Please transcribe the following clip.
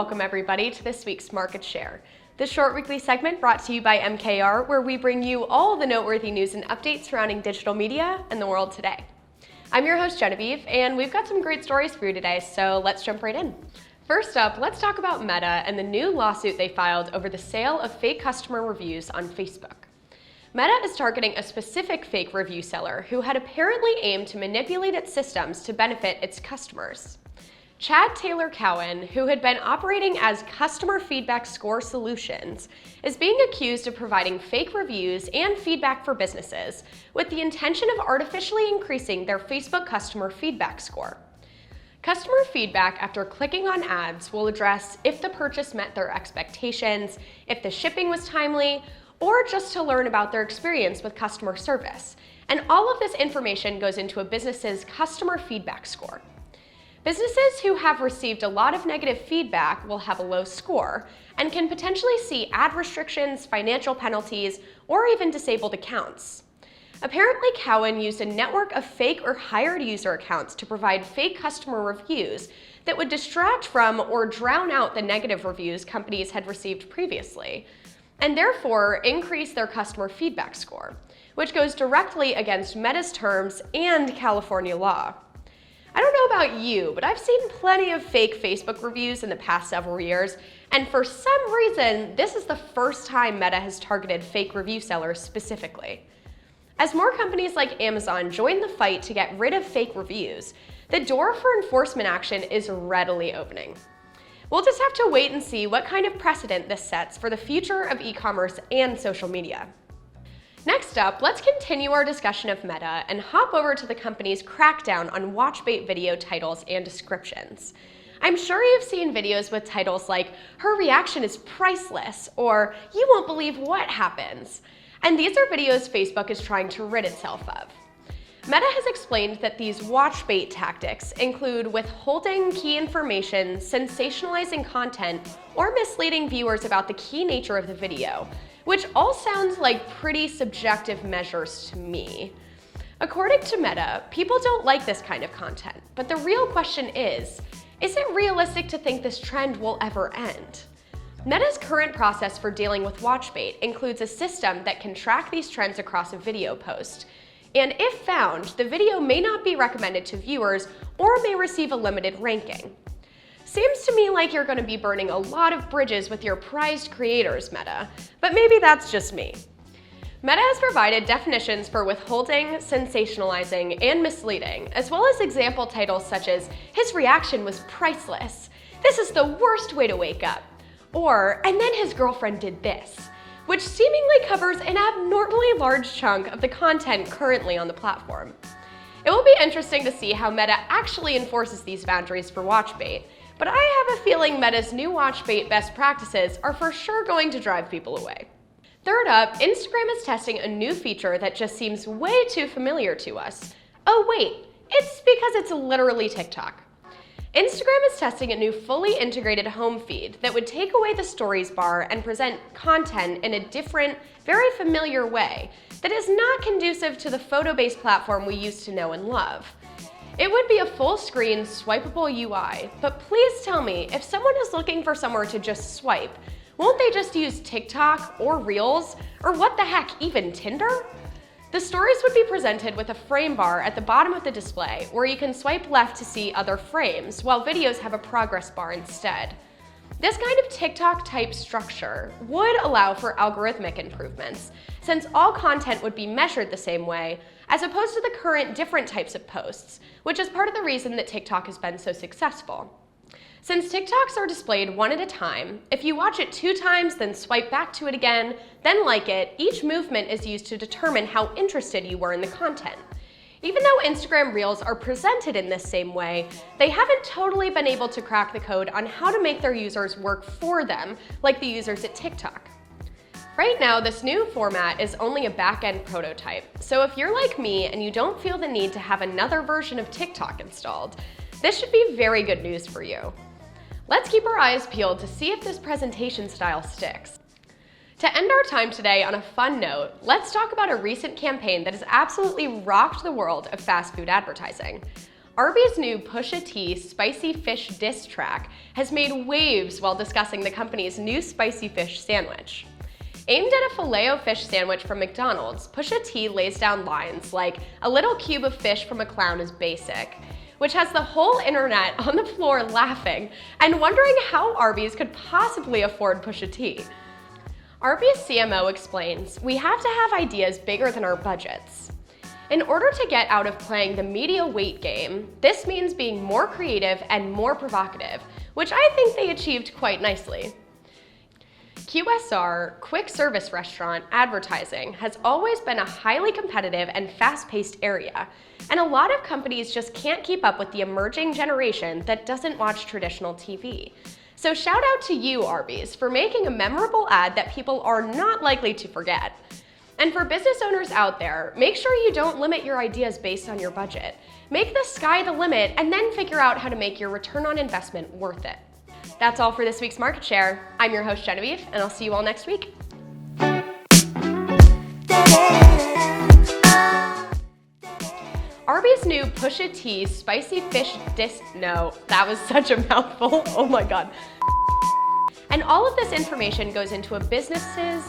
welcome everybody to this week's Market Share, the short weekly segment brought to you by MKR, where we bring you all the noteworthy news and updates surrounding digital media and the world today. I'm your host Genevieve, and we've got some great stories for you today, so let's jump right in. First up, let's talk about Meta and the new lawsuit they filed over the sale of fake customer reviews on Facebook. Meta is targeting a specific fake review seller who had apparently aimed to manipulate its systems to benefit its customers. Chad Taylor Cowan, who had been operating as Customer Feedback Score Solutions, is being accused of providing fake reviews and feedback for businesses with the intention of artificially increasing their Facebook customer feedback score. Customer feedback after clicking on ads will address if the purchase met their expectations, if the shipping was timely, or just to learn about their experience with customer service. And all of this information goes into a business's customer feedback score. Businesses who have received a lot of negative feedback will have a low score and can potentially see ad restrictions, financial penalties, or even disabled accounts. Apparently, Cowan used a network of fake or hired user accounts to provide fake customer reviews that would distract from or drown out the negative reviews companies had received previously, and therefore increase their customer feedback score, which goes directly against Meta's terms and California law. I don't know about you, but I've seen plenty of fake Facebook reviews in the past several years, and for some reason, this is the first time Meta has targeted fake review sellers specifically. As more companies like Amazon join the fight to get rid of fake reviews, the door for enforcement action is readily opening. We'll just have to wait and see what kind of precedent this sets for the future of e-commerce and social media. Next up, let's continue our discussion of Meta and hop over to the company's crackdown on Watchbait video titles and descriptions. I'm sure you've seen videos with titles like, "Her reaction is priceless," or "You won't believe what happens." And these are videos Facebook is trying to rid itself of. Meta has explained that these Watchbait tactics include withholding key information, sensationalizing content, or misleading viewers about the key nature of the video, which all sounds like pretty subjective measures to me. According to Meta, people don't like this kind of content, but the real question is it realistic to think this trend will ever end? Meta's current process for dealing with Watchbait includes a system that can track these trends across a video post, and if found, the video may not be recommended to viewers or may receive a limited ranking. Seems to me like you're going to be burning a lot of bridges with your prized creators, Meta, but maybe that's just me. Meta has provided definitions for withholding, sensationalizing, and misleading, as well as example titles such as, "His reaction was priceless," "This is the worst way to wake up," or, "And then his girlfriend did this," which seemingly covers an abnormally large chunk of the content currently on the platform. It will be interesting to see how Meta actually enforces these boundaries for Watchbait, but I have a feeling Meta's new Watchbait best practices are for sure going to drive people away. Third up, Instagram is testing a new feature that just seems way too familiar to us. Oh wait, it's because it's literally TikTok. Instagram is testing a new fully integrated home feed that would take away the stories bar and present content in a different, very familiar way that is not conducive to the photo-based platform we used to know and love. It would be a full-screen, swipeable UI, but please tell me, if someone is looking for somewhere to just swipe, won't they just use TikTok or Reels, or what the heck, even Tinder? The stories would be presented with a frame bar at the bottom of the display where you can swipe left to see other frames, while videos have a progress bar instead. This kind of TikTok-type structure would allow for algorithmic improvements, since all content would be measured the same way, as opposed to the current different types of posts, which is part of the reason that TikTok has been so successful. Since TikToks are displayed one at a time, if you watch it 2 times, then swipe back to it again, then like it, each movement is used to determine how interested you were in the content. Even though Instagram Reels are presented in this same way, they haven't totally been able to crack the code on how to make their users work for them, like the users at TikTok. Right now, this new format is only a back-end prototype, so if you're like me and you don't feel the need to have another version of TikTok installed, this should be very good news for you. Let's keep our eyes peeled to see if this presentation style sticks. To end our time today on a fun note, let's talk about a recent campaign that has absolutely rocked the world of fast food advertising. Arby's new Pusha T spicy fish diss track has made waves while discussing the company's new spicy fish sandwich. Aimed at a Filet-O-Fish sandwich from McDonald's, Pusha T lays down lines like, "A little cube of fish from a clown is basic," which has the whole internet on the floor laughing and wondering how Arby's could possibly afford Pusha T. Arby's CMO explains, "We have to have ideas bigger than our budgets. In order to get out of playing the media weight game, this means being more creative and more provocative, which I think they achieved quite nicely." QSR, quick service restaurant advertising, has always been a highly competitive and fast-paced area, and a lot of companies just can't keep up with the emerging generation that doesn't watch traditional TV. So shout out to you, Arby's, for making a memorable ad that people are not likely to forget. And for business owners out there, make sure you don't limit your ideas based on your budget. Make the sky the limit and then figure out how to make your return on investment worth it. That's all for this week's Market Share. I'm your host, Genevieve, and I'll see you all next week. Arby's new Pusha T spicy fish no, that was such a mouthful. Oh my God. And all of this information goes into a businesses